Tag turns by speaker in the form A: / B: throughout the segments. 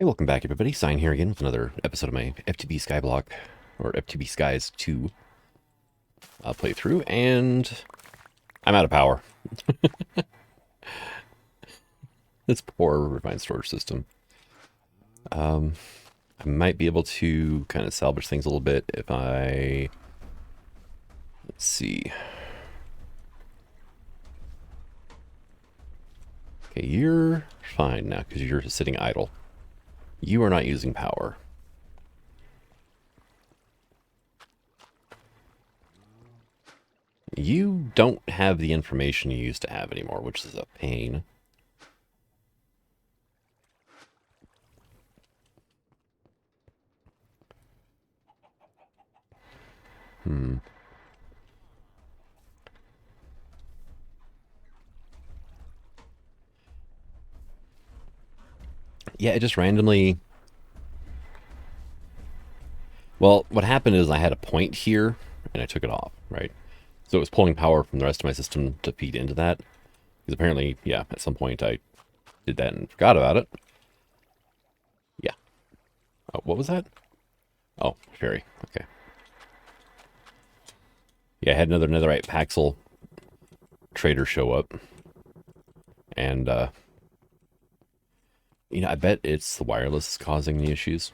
A: Hey, welcome back, everybody. Sign here again with another episode of my FTB Skyblock, or FTB Skies 2 playthrough, and I'm out of power. This poor refined storage system. I might be able to kind of salvage things a little bit if I... Let's see. Okay, you're fine now because you're sitting idle. You are not using power. You don't have the information you used to have anymore, which is a pain. Yeah, it just randomly... Well, what happened is I had a point here, and I took it off, right? So it was pulling power from the rest of my system to feed into that. Because apparently, yeah, at some point I did that and forgot about it. Yeah. Oh, what was that? Oh, fairy. Okay. Yeah, I had another netherite Paxel trader show up. And, I bet it's the wireless causing the issues.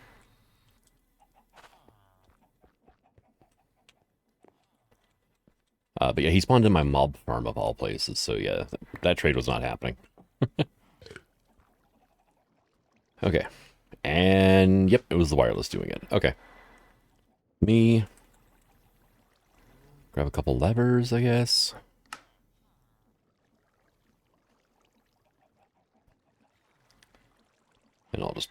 A: But yeah, he spawned in my mob farm of all places. So yeah, that trade was not happening. Okay. And yep, it was the wireless doing it. Okay. Me grab a couple levers, I guess. And I'll just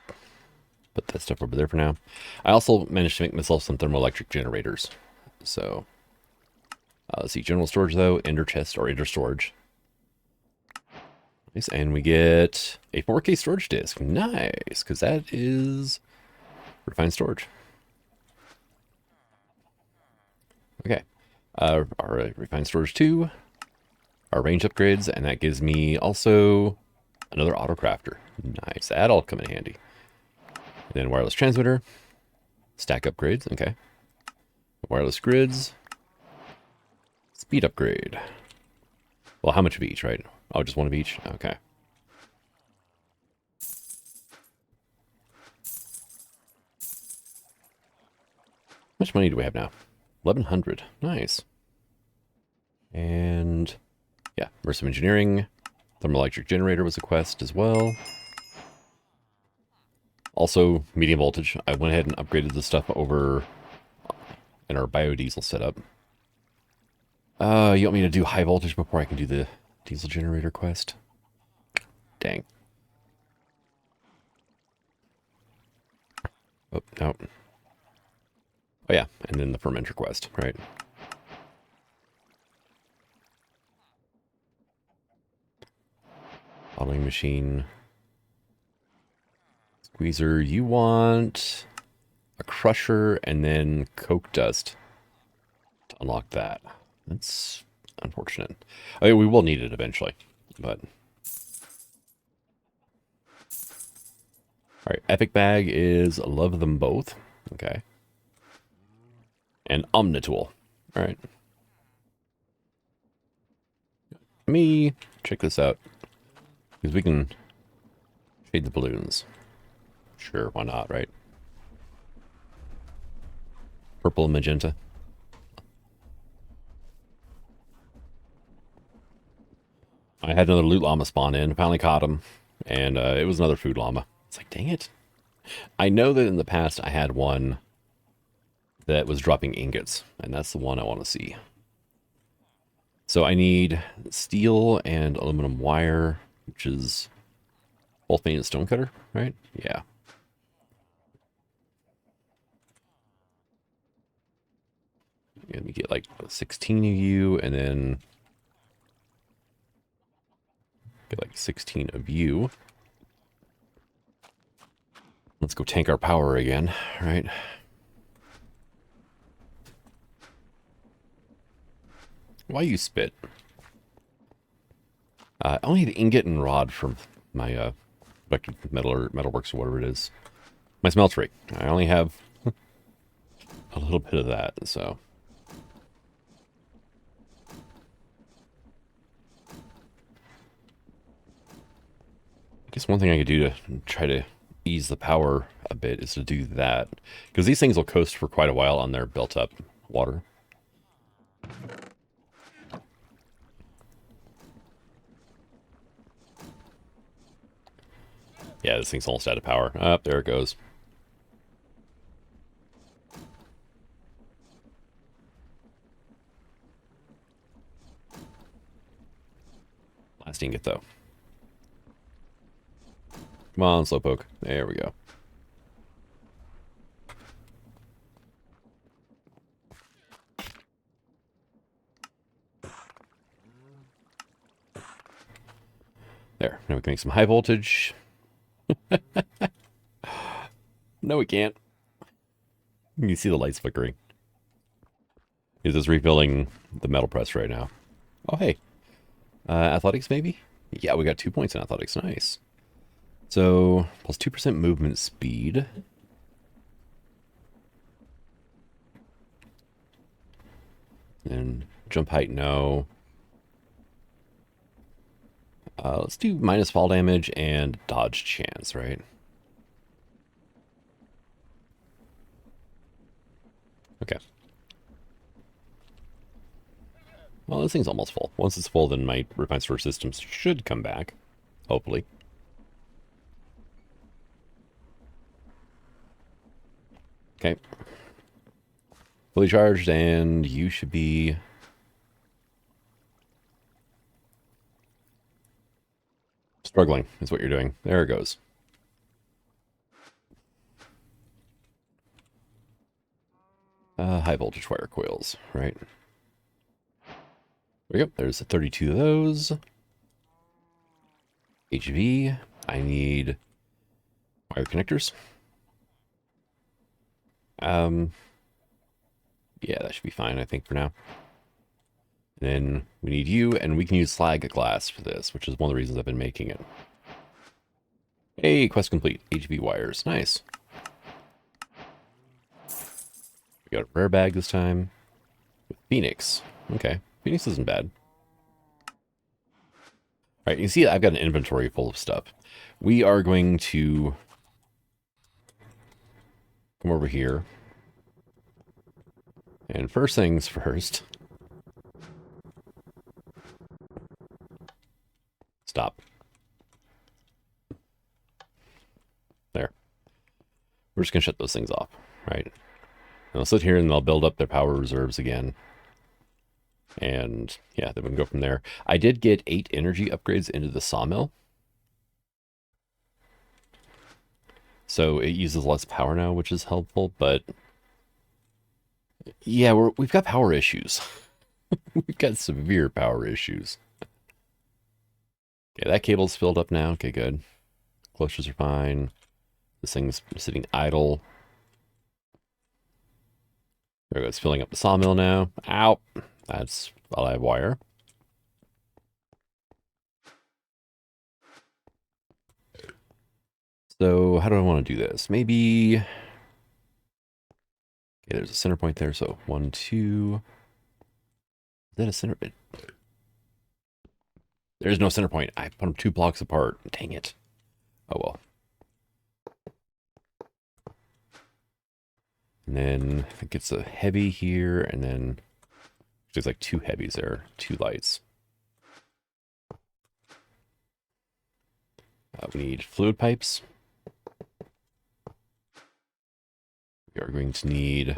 A: put that stuff over there for now. I also managed to make myself some thermoelectric generators. So, let's see. General storage, though. Ender chest or ender storage. Nice. And we get a 4K storage disk. Nice. Because that is refined storage. Okay. Our refined storage 2. Our range upgrades. And that gives me also another auto crafter. Nice. That'll come in handy. And then wireless transmitter. Stack upgrades. Okay. Wireless grids. Speed upgrade. Well, how much of each, right? Oh, just one of each? Okay. How much money do we have now? 1,100. Nice. And yeah, immersive engineering. Thermoelectric generator was a quest as well. Also, medium voltage. I went ahead and upgraded the stuff over in our biodiesel setup. You want me to do high voltage before I can do the diesel generator quest? Dang. Oh, no. Oh, yeah, and then the fermenter quest, right? Bottling machine. Squeezer, you want a crusher and then coke dust to unlock that. That's unfortunate. I mean, we will need it eventually, but... Alright, epic bag is love them both. Okay. And omnitool. Alright. Let me check this out. Because we can shade the balloons. Sure, why not, right? Purple and magenta. I had another loot llama spawn in, finally caught him, and it was another food llama. It's like, dang it. I know that in the past I had one that was dropping ingots, and that's the one I want to see. So I need steel and aluminum wire, which is both made in stonecutter, right? Yeah. Let me get like 16 of you, and then get like 16 of you. Let's go tank our power again, right? Why you spit? I only had ingot and rod from my Expected metal or metalworks or whatever it is. My smeltery. I only have a little bit of that, so. I guess one thing I could do to try to ease the power a bit is to do that. Because these things will coast for quite a while on their built-up water. Yeah, this thing's almost out of power. Oh, there it goes. Last ingot, though. Come on, Slowpoke. There we go. There. Now we can make some high voltage. No, we can't. You can see the lights flickering. He's just refilling the metal press right now. Oh, hey. Athletics, maybe? Yeah, we got 2 points in athletics. Nice. So, plus 2% movement speed. And jump height, no. Let's do minus fall damage and dodge chance, right? Okay. Well, this thing's almost full. Once it's full, then my refined storage systems should come back. Hopefully. Okay. Fully charged, and you should be... struggling, is what you're doing. There it goes. High voltage wire coils, right? There we go. There's 32 of those. HV. I need wire connectors. Yeah, that should be fine, I think, for now. And then we need you, and we can use slag glass for this, which is one of the reasons I've been making it. Hey, quest complete. HV wires. Nice. We got a rare bag this time. Phoenix. Okay. Phoenix isn't bad. Alright, you see I've got an inventory full of stuff. We are going to come over here. And first things first. Stop. There. We're just going to shut those things off, right? And they'll sit here and they'll build up their power reserves again. And yeah, then we can go from there. I did get 8 energy upgrades into the sawmill. So it uses less power now, which is helpful, but yeah, we've got power issues. We've got severe power issues. Okay, that cable's filled up now. Okay, good. Closures are fine. This thing's sitting idle. There we go. It's filling up the sawmill now. Ow! That's a live wire. So how do I want to do this? Maybe... okay, there's a center point there. So 1, 2... is that a center? There's no center point. I put them 2 blocks apart. Dang it. Oh well. And then it gets a heavy here, and then there's like 2 heavies there, 2 lights. We need fluid pipes. We are going to need...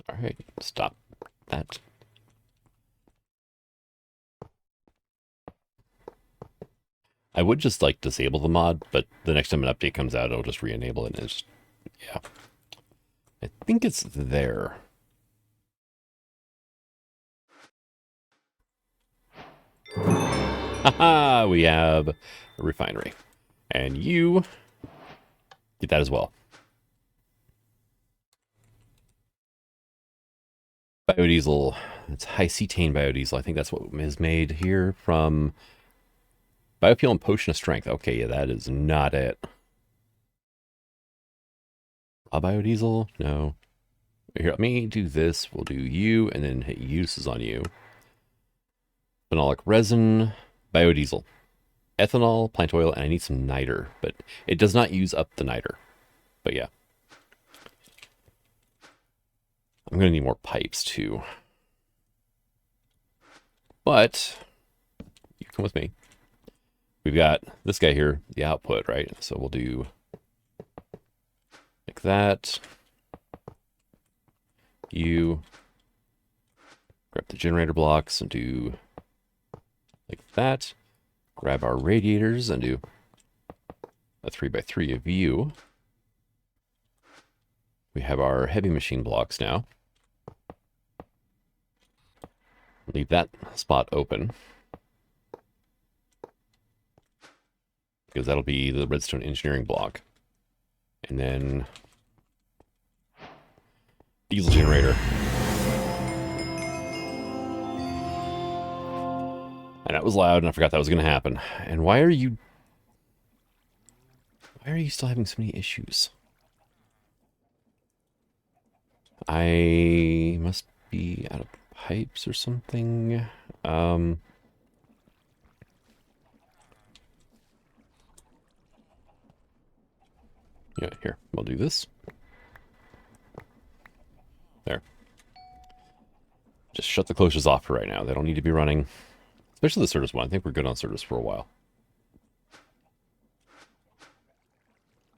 A: all right, stop that. I would just like disable the mod, but the next time an update comes out, it'll just re-enable it. And it's, yeah. I think it's there. Haha, we have a refinery. And you get that as well. Biodiesel. It's high cetane biodiesel. I think that's what is made here from Biofuel and potion of strength. Okay, yeah, that is not it. A biodiesel? No. Here, let me do this. We'll do you, and then hit uses on you. Phenolic resin, biodiesel, ethanol, plant oil, and I need some niter, but it does not use up the niter. But yeah. I'm going to need more pipes, too. But you come with me. We've got this guy here, the output, right? So we'll do like that. You grab the generator blocks and do like that. Grab our radiators and do a 3x3 of you. We have our heavy machine blocks now. Leave that spot open, because that'll be the redstone engineering block. And then diesel generator. And that was loud, and I forgot that was going to happen. And why are you still having so many issues? I must be out of pipes or something. Yeah, here, we'll do this. There. Just shut the closures off for right now. They don't need to be running. Especially the Certus one. I think we're good on Certus for a while.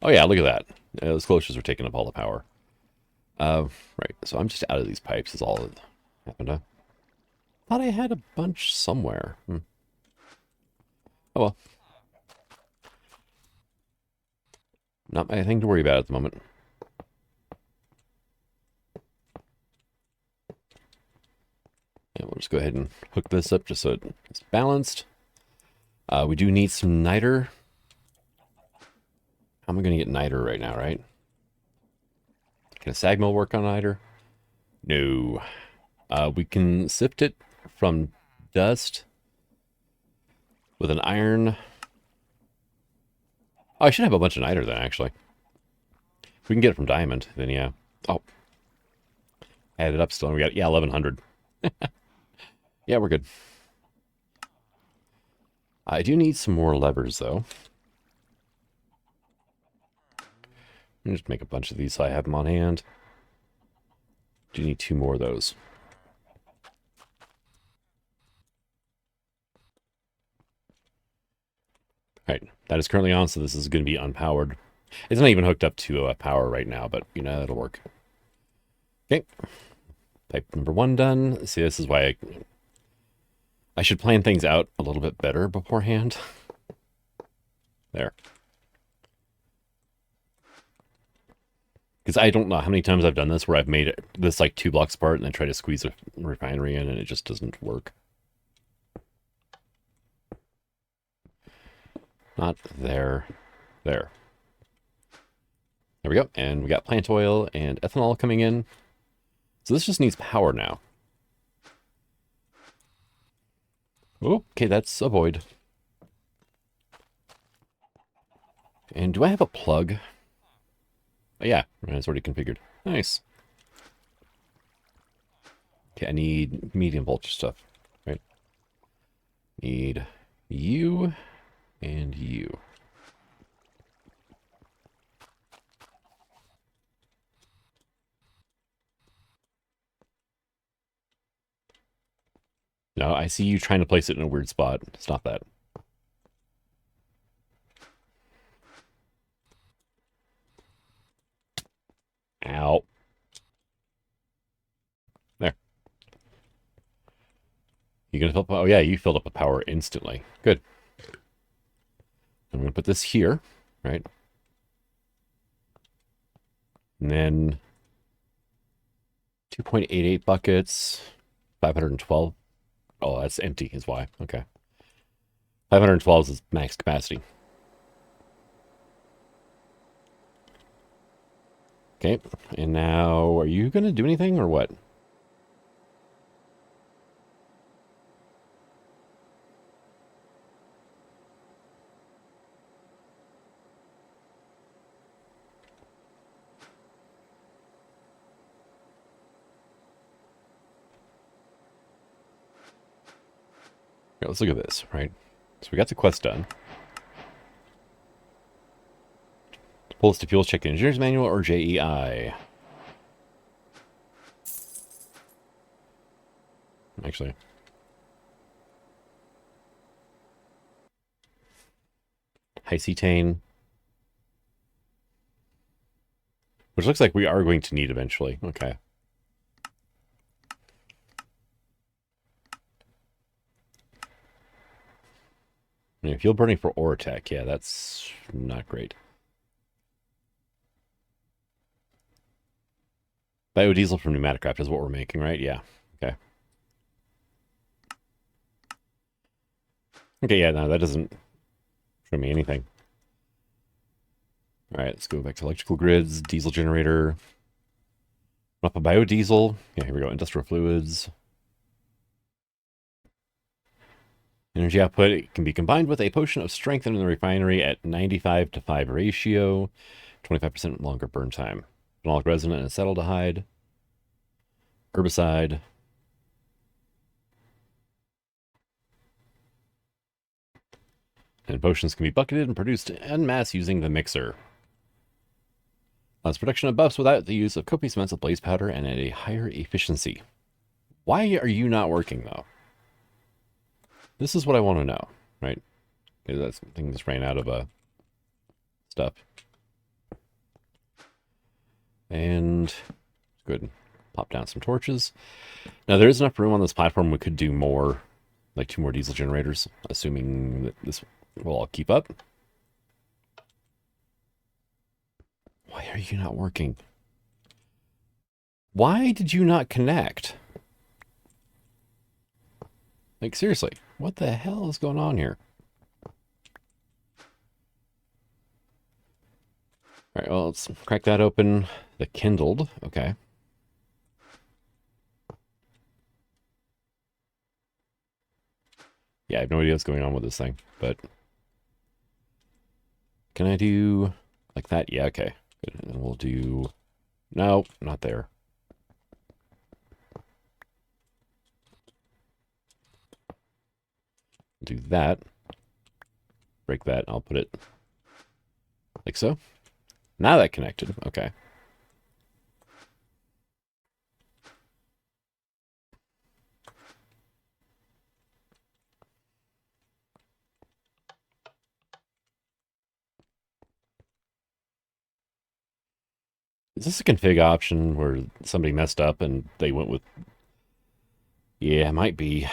A: Oh yeah, look at that. Those closures are taking up all the power. Right, so I'm just out of these pipes is all that happened. I thought I had a bunch somewhere. Oh well. Not my thing to worry about at the moment. And we'll just go ahead and hook this up just so it's balanced. We do need some niter. How am I going to get niter right now, right? Can a sag mill work on niter? No. We can sift it from dust with an iron. Oh, I should have a bunch of niter then, actually. If we can get it from diamond, then yeah. Oh. I added up still, and we got, yeah, 1100. Yeah, we're good. I do need some more levers, though. Let me just make a bunch of these so I have them on hand. Do need 2 more of those. Alright, that is currently on, so this is going to be unpowered. It's not even hooked up to power right now, but, you know, that'll work. Okay. Pipe number 1 done. See, this is why I should plan things out a little bit better beforehand. There. Because I don't know how many times I've done this where I've made this like 2 blocks apart and then try to squeeze a refinery in and it just doesn't work. Not there. There. There we go. And we got plant oil and ethanol coming in. So this just needs power now. Oh, okay, that's a void. And do I have a plug? Oh, yeah, it's already configured. Nice. Okay, I need medium voltage stuff, right? Need you and you. No, I see you trying to place it in a weird spot. Stop that. Ow. There. You gonna fill up? Oh yeah, you filled up the power instantly. Good. I'm gonna put this here, right? And then 2.88 buckets, 512. Oh, that's empty is why. Okay. 512 is max capacity. Okay, and now, are you going to do anything or what? Right, let's look at this, right? So we got the quest done. Pull us to fuel, check engineer's manual or JEI. Actually. High cetane. Which looks like we are going to need eventually. Okay. Fuel burning for ore tech. Yeah, that's not great. Biodiesel from pneumatic craft is what we're making, right? Yeah. Okay. Okay, yeah, no, that doesn't show me anything. All right, let's go back to electrical grids, diesel generator. Up a biodiesel. Yeah, here we go. Industrial fluids. Energy output, it can be combined with a potion of strength in the refinery at 95:5 ratio. 25% longer burn time. Phenolic resin and acetaldehyde. Herbicide. And potions can be bucketed and produced en masse using the mixer. Allows production of buffs without the use of copious amounts of blaze powder and at a higher efficiency. Why are you not working, though? This is what I want to know, right? That thing just ran out of stuff. And good. Pop down some torches. Now, there is enough room on this platform. We could do more, like 2 more diesel generators, assuming that this will all keep up. Why are you not working? Why did you not connect? Like, seriously, what the hell is going on here? All right, well, let's crack that open. The kindled, okay. Yeah, I have no idea what's going on with this thing, but... Can I do like that? Yeah, okay. Good. And then we'll do... No, not there. Do that. Break that, and I'll put it like so. Now that connected. Okay. Is this a config option where somebody messed up and they went with... Yeah, it might be.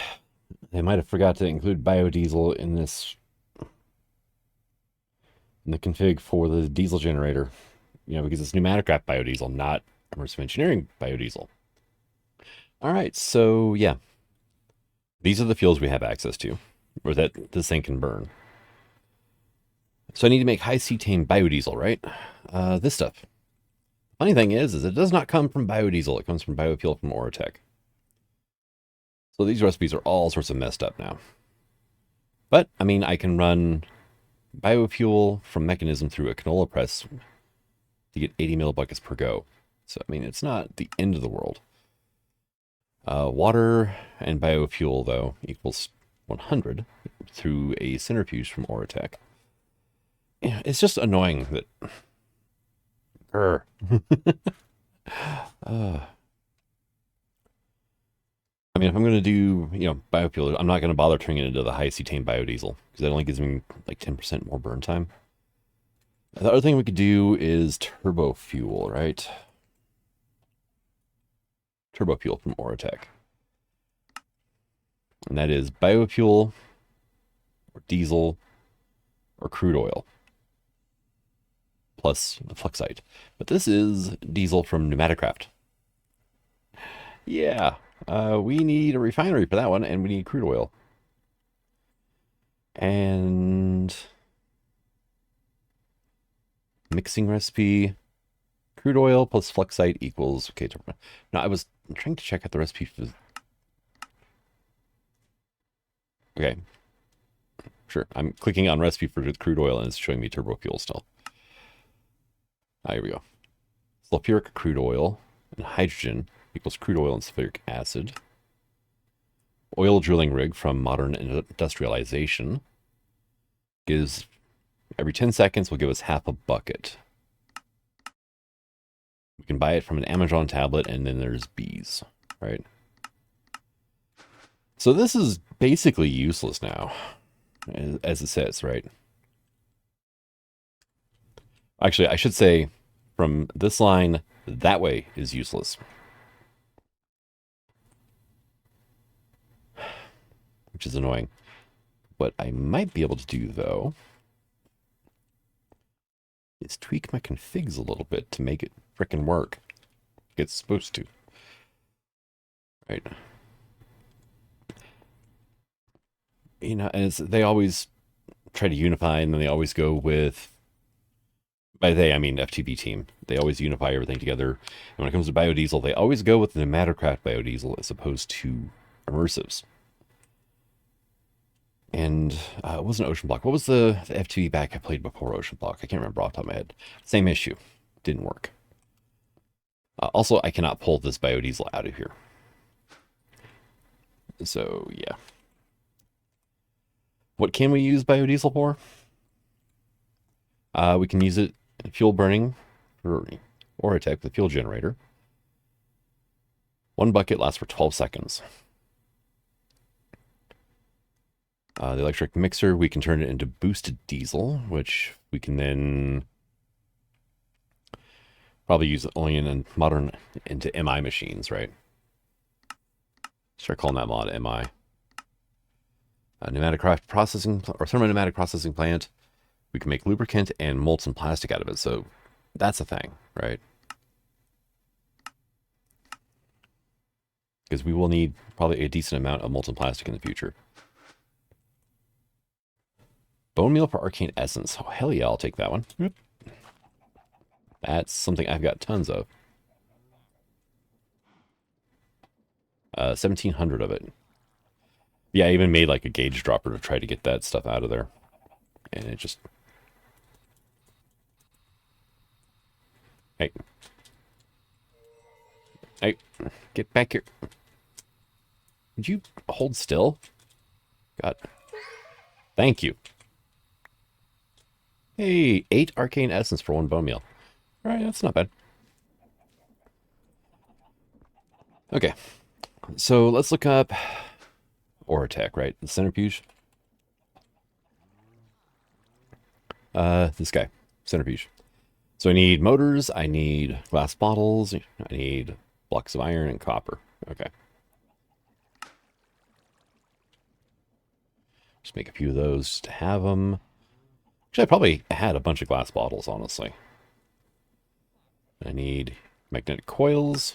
A: They might have forgot to include biodiesel in this... in the config for the diesel generator. You know, because it's pneumatic craft biodiesel, not immersive engineering biodiesel. All right, so yeah. These are the fuels we have access to, or that this thing can burn. So I need to make high cetane biodiesel, right? This stuff. Funny thing is it does not come from biodiesel. It comes from biofuel from Orotech. So these recipes are all sorts of messed up now. But, I mean, I can run biofuel from mechanism through a canola press to get 80 millibuckets per go. So, I mean, it's not the end of the world. Water and biofuel, though, equals 100 through a centrifuge from Orotech. Yeah, it's just annoying that... I mean, if I'm going to do, biofuel, I'm not going to bother turning it into the high cetane biodiesel because that only gives me like 10% more burn time. The other thing we could do is turbo fuel, right? Turbo fuel from Orotech. And that is biofuel or diesel or crude oil plus the fluxite. But this is diesel from pneumatic craft. Yeah. We need a refinery for that one, and we need crude oil. And mixing recipe, crude oil plus fluxite equals, okay, no, I was trying to check out the recipe for, okay, sure, I'm clicking on recipe for crude oil, and it's showing me turbo fuel still. Here we go. Sulfuric crude oil and hydrogen equals crude oil and sulfuric acid. oil drilling rig from Modern Industrialization. Gives every 10 seconds will give us half a bucket. We can buy it from an Amazon tablet, and then there's bees, right? So this is basically useless now, as it says, right? Actually, I should say from this line that way is useless. Which is annoying. What I might be able to do, though, is tweak my configs a little bit to make it frickin' work. It's supposed to. Right. You know, and they always try to unify, and then they always go with, by they, I mean FTB team. They always unify everything together. And when it comes to biodiesel, they always go with the Pneumatocraft biodiesel as opposed to immersives. And it wasn't Ocean Block. What was the FTB back I played before Ocean Block? I can't remember off the top of my head. Same issue. Didn't work. Also, I cannot pull this biodiesel out of here. So, yeah. What can we use biodiesel for? We can use it in fuel burning for Oratech, the fuel generator. 1 bucket lasts for 12 seconds. The electric mixer, we can turn it into boosted diesel, which we can then probably use only in modern into MI machines, right? Start calling that mod MI. Pneumatic processing or thermopneumatic processing plant. We can make lubricant and molten plastic out of it, so that's a thing, right? Because we will need probably a decent amount of molten plastic in the future. Bone meal for arcane essence. Oh, hell yeah, I'll take that one. Yep. That's something I've got tons of. 1,700 of it. Yeah, I even made like a gauge dropper to try to get that stuff out of there. And it just... Hey. Hey, get back here. Would you hold still? God. Thank you. Hey, 8 arcane essence for 1 bone meal. All right, that's not bad. Okay, so let's look up Oratech, right? The centrifuge. This guy, centrifuge. So I need motors, I need glass bottles, I need blocks of iron and copper. Okay. Just make a few of those just to have them. Actually, I probably had a bunch of glass bottles, honestly. I need magnetic coils.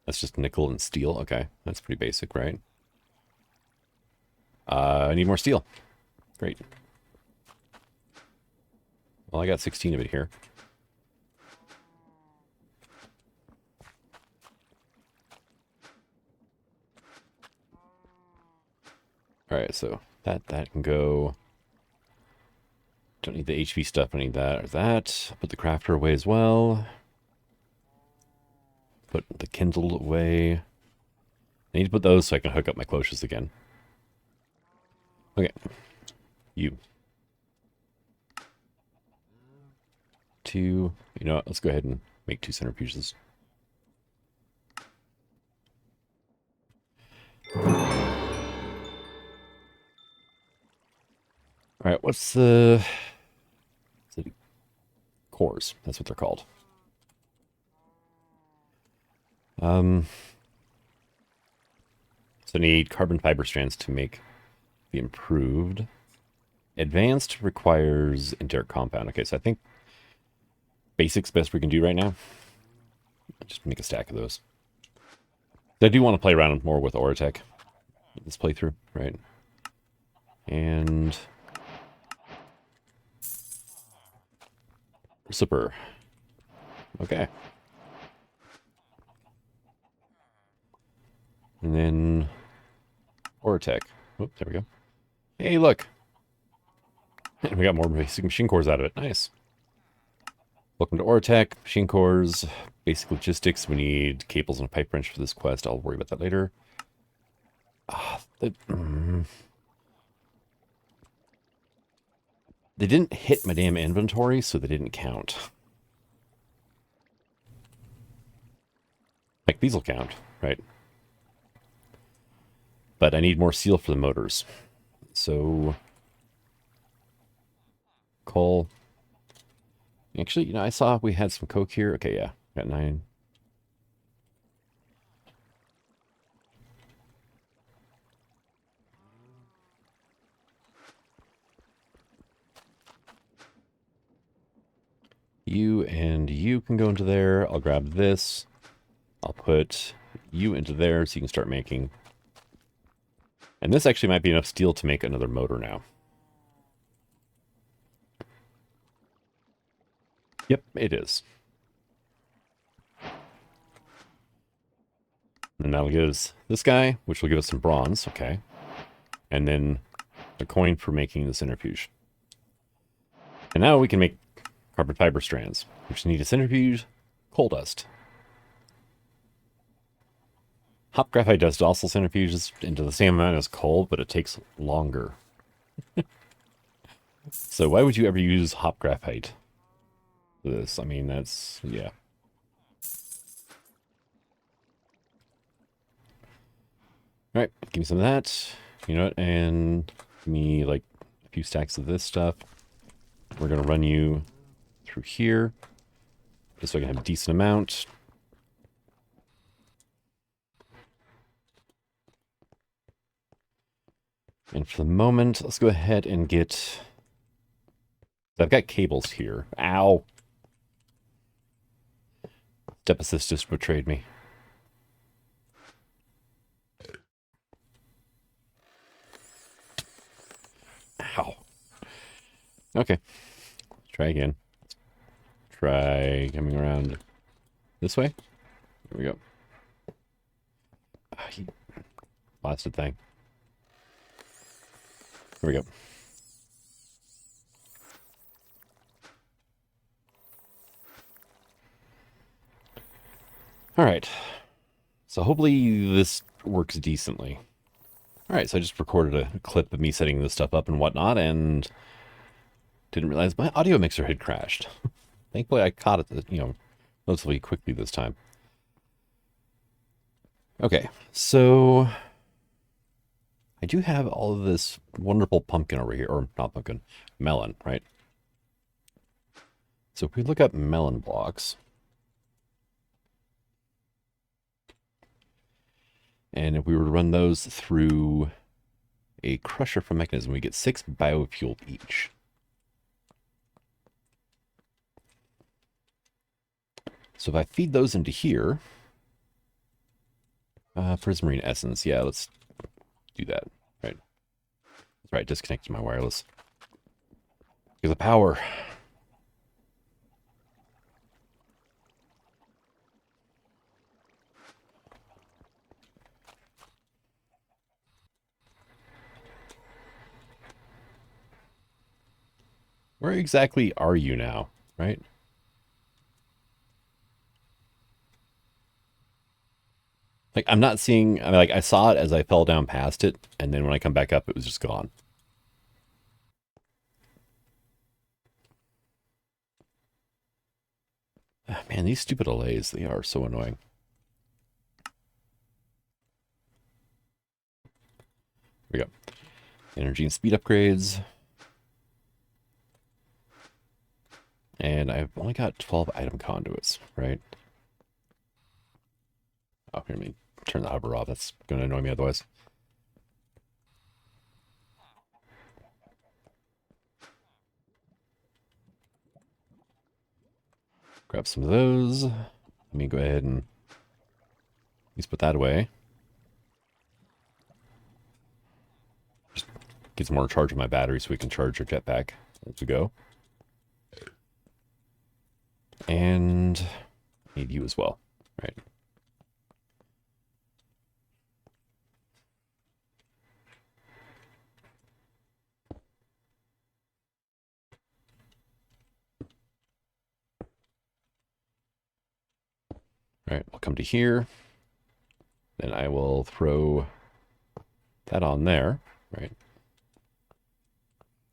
A: That's just nickel and steel. Okay, that's pretty basic, right? I need more steel. Great. Well, I got 16 of it here. All right, so that can go. Don't need the HP stuff. I need that or that. Put the crafter away as well. Put the kindle away. I need to put those so I can hook up my cloches again. Okay. You. 2. You know what? Let's go ahead and make 2 centrifuges. All right, what's the cores? That's what they're called. So I need carbon fiber strands to make the improved. Advanced requires enteric compound. Okay, so I think basic's best we can do right now. Just make a stack of those. I do want to play around more with Oratech this playthrough, right? And super. Okay. And then Oratech. Whoop, there we go. Hey, look. And we got more basic machine cores out of it. Nice. Welcome to Oratech. Machine cores, basic logistics. We need cables and a pipe wrench for this quest. I'll worry about that later. They didn't hit my damn inventory, so they didn't count. Like, these will count, right? But I need more steel for the motors. So, coal. Actually, you know, I saw we had some coke here. Okay, yeah, got 9. You and you can go into there. I'll grab this. I'll put you into there so you can start making. And this actually might be enough steel to make another motor now. Yep, it is. And that'll give us this guy, which will give us some bronze, okay. And then a coin for making the centrifuge. And now we can make carbon fiber strands, which need a centrifuge, coal dust. Hop graphite dust also centrifuges into the same amount as coal, but it takes longer. So why would you ever use hop graphite for this? I mean, that's, yeah. All right, give me some of that. You know what? And give me like a few stacks of this stuff. We're going to run you through here just so I can have a decent amount. And for the moment, let's go ahead and get... I've got cables here. Ow! Step assist just betrayed me. Ow. Okay. Let's try again. Try coming around this way. There we go. Blasted thing. There we go. All right. So hopefully this works decently. All right, so I just recorded a clip of me setting this stuff up and whatnot, and didn't realize my audio mixer had crashed. Thankfully, I caught it, you know, relatively quickly this time. Okay, so I do have all of this wonderful pumpkin over here, or not pumpkin, melon, right? So if we look up melon blocks, and if we were to run those through a crusher from mechanism, we get 6 biofuel each. So if I feed those into here, prismarine essence, yeah, let's do that, right? That's right, disconnected my wireless. Because of power. Where exactly are you now, right? Like, I'm not seeing, I mean, like, I saw it as I fell down past it, and then when I come back up, it was just gone. Ah, man, these stupid delays, they are so annoying. Here we go. Energy and speed upgrades. And I've only got 12 item conduits, right? Oh, here, let me turn the hover off. That's going to annoy me otherwise. Grab some of those. Let me go ahead and at least put that away. Just get some more charge of my battery so we can charge our jetpack as we go. And need you as well, right? All right, I'll come to here. Then I will throw that on there, right?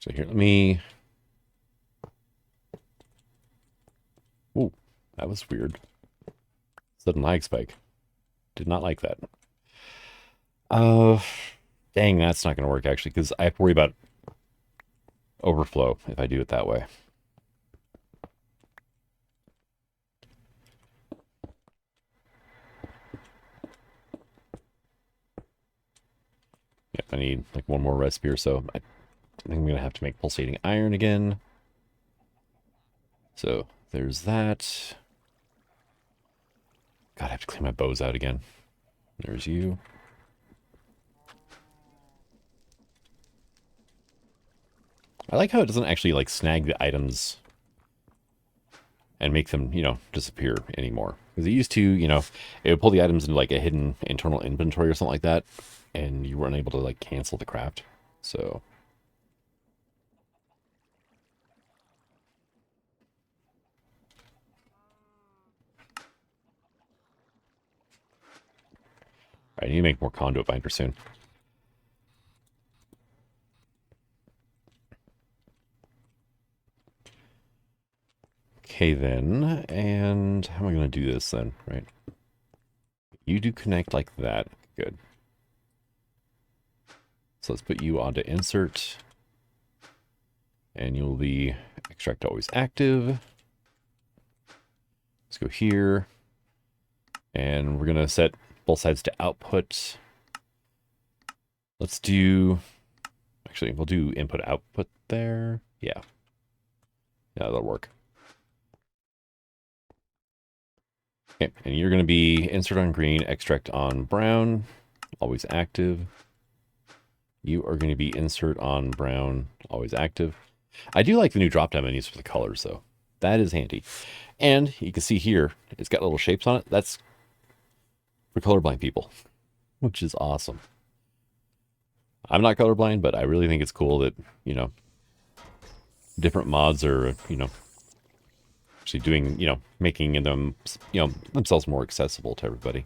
A: So here, let me... Ooh, that was weird. Sudden lag spike. Did not like that. Dang, that's not going to work, actually, because I have to worry about overflow if I do it that way. Yep, I need like one more recipe or so. I think I'm going to have to make pulsating iron again. So there's that. God, I have to clean my bows out again. There's you. I like how it doesn't actually like snag the items and make them, you know, disappear anymore. Because it used to, you know, it would pull the items into like a hidden internal inventory or something like that, and you weren't able to like cancel the craft. So I need to make more conduit binder soon. Okay then, and how am I going to do this then, right? You do connect like that. Good. So let's put you onto insert. And you'll be extract always active. Let's go here. And we're going to set both sides to output. Let's do... Actually, we'll do input output there. Yeah. Yeah, that'll work. Okay, and you're going to be insert on green, extract on brown, always active. You are going to be insert on brown, always active. I do like the new drop-down menus for the colors, though. That is handy. And you can see here, it's got little shapes on it. That's for colorblind people, which is awesome. I'm not colorblind, but I really think it's cool that, you know, different mods are, you know, actually doing, you know, making them, you know, themselves more accessible to everybody.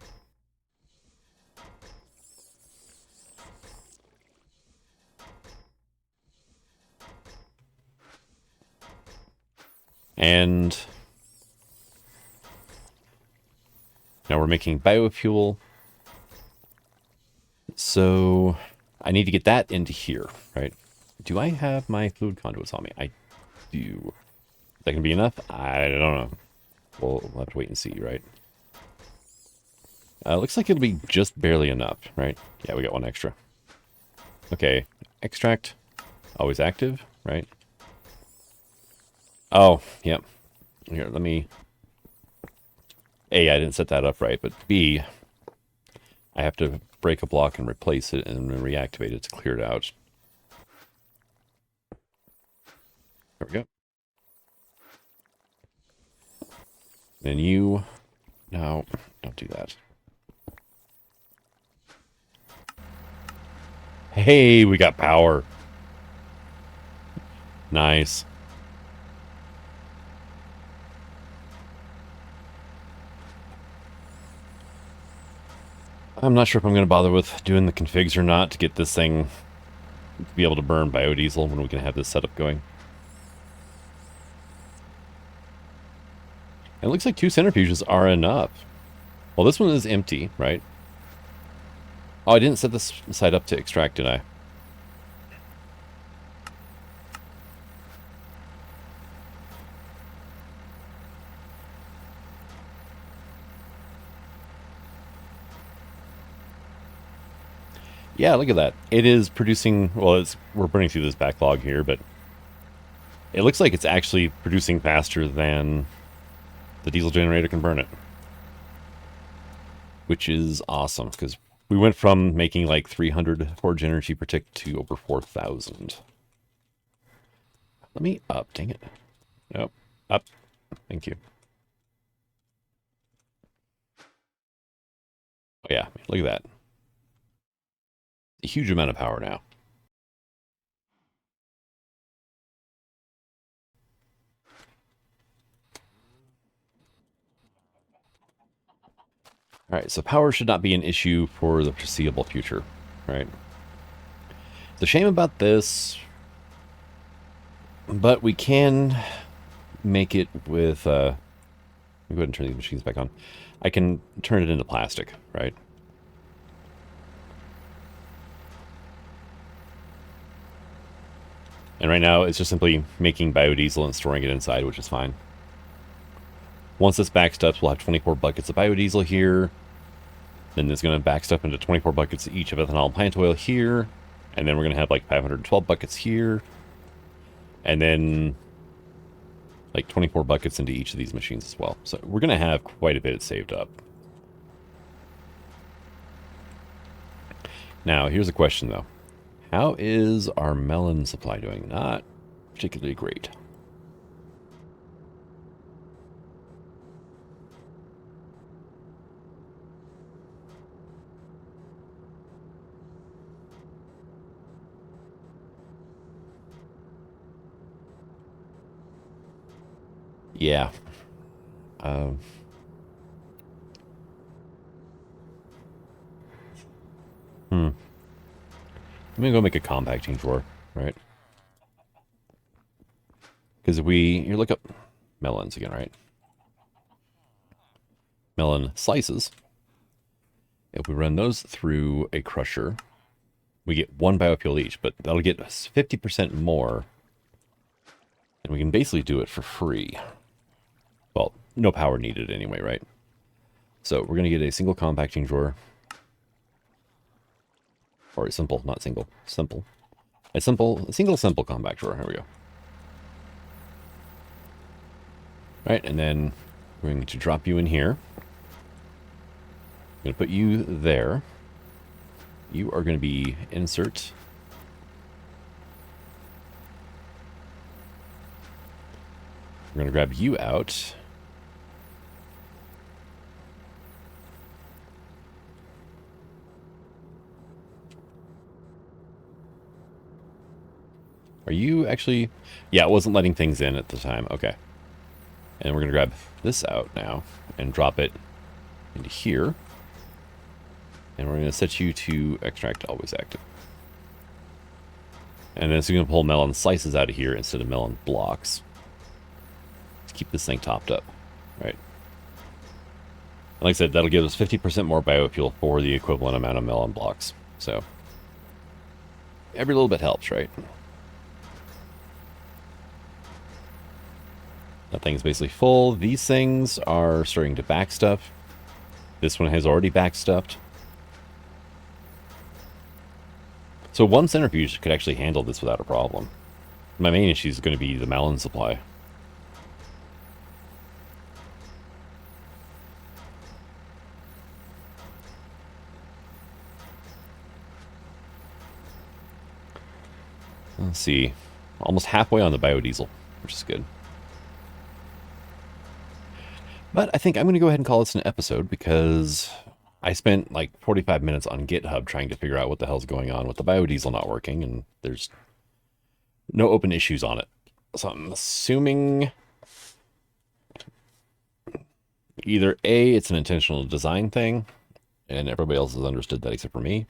A: And now we're making biofuel. So I need to get that into here, right? Do I have my fluid conduits on me? I do. Is that going to be enough? I don't know. We'll have to wait and see, right? Looks like it'll be just barely enough, right? Yeah, we got one extra. Okay, extract, always active, right? Oh, yep. Here, let me... A, I didn't set that up right, but B, I have to break a block and replace it and then reactivate it to clear it out. There we go. Then you... No, don't do that. Hey, we got power. Nice. I'm not sure if I'm going to bother with doing the configs or not to get this thing to be able to burn biodiesel when we can have this setup going. It looks like 2 centrifuges are enough. Well, this one is empty, right? Oh, I didn't set this side up to extract, did I? Yeah, look at that. It is producing... Well, we're burning through this backlog here, but it looks like it's actually producing faster than the diesel generator can burn it. Which is awesome, because we went from making like 300 forge energy per tick to over 4,000. Let me up, dang it. Nope, up. Thank you. Oh yeah, look at that. A huge amount of power now. All right, so power should not be an issue for the foreseeable future, right? The shame about this, but we can make it with, let me go ahead and turn these machines back on. I can turn it into plastic, right? And right now, it's just simply making biodiesel and storing it inside, which is fine. Once this backstops, we'll have 24 buckets of biodiesel here. Then it's going to backstop into 24 buckets each of ethanol and plant oil here. And then we're going to have like 512 buckets here. And then like 24 buckets into each of these machines as well. So we're going to have quite a bit saved up. Now, here's a question though. How is our melon supply doing? Not particularly great. Yeah. I'm going to go make a compacting drawer, right? Because if you look up melons again, right? Melon slices. If we run those through a crusher, we get 1 biofuel each, but that'll get us 50% more. And we can basically do it for free. Well, no power needed anyway, right? So we're going to get a single compacting drawer. Or a simple, not single, simple. A single simple compact drawer. Here we go. Right, and then we're going to drop you in here. I'm going to put you there. You are going to be insert. We're going to grab you out. Are you actually... Yeah, it wasn't letting things in at the time. Okay. And we're going to grab this out now and drop it into here. And we're going to set you to extract always active. And then so we're going to pull melon slices out of here instead of melon blocks. To keep this thing topped up, right? And like I said, that'll give us 50% more biofuel for the equivalent amount of melon blocks. So every little bit helps, right? That thing's basically full. These things are starting to backstuff. This one has already backstuffed. So one centrifuge could actually handle this without a problem. My main issue is going to be the melon supply. Let's see. Almost halfway on the biodiesel, which is good. But I think I'm going to go ahead and call this an episode because I spent like 45 minutes on GitHub trying to figure out what the hell's going on with the biodiesel not working, and there's no open issues on it. So I'm assuming either A, it's an intentional design thing, and everybody else has understood that except for me,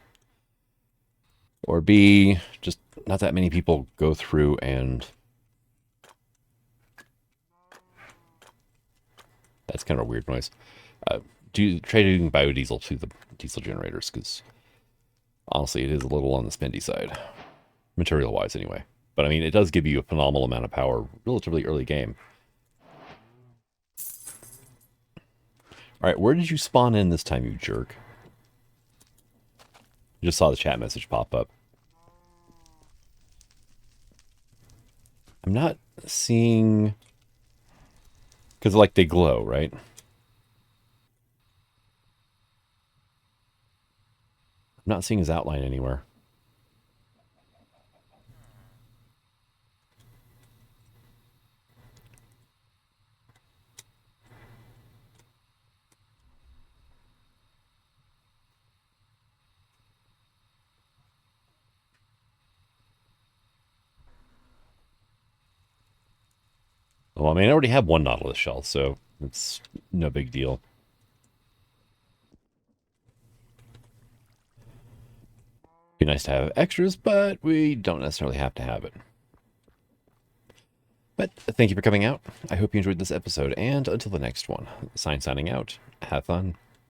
A: or B, just not that many people go through and... That's kind of a weird noise. Trading biodiesel to the diesel generators, because honestly, it is a little on the spendy side, material-wise anyway. But I mean, it does give you a phenomenal amount of power relatively early game. All right, where did you spawn in this time, you jerk? I just saw the chat message pop up. I'm not seeing... Because, like, they glow, right? I'm not seeing his outline anywhere. Well, I mean, I already have one Nautilus shell, so it's no big deal. Be nice to have extras, but we don't necessarily have to have it. But thank you for coming out. I hope you enjoyed this episode, and until the next one, signing out. Have fun.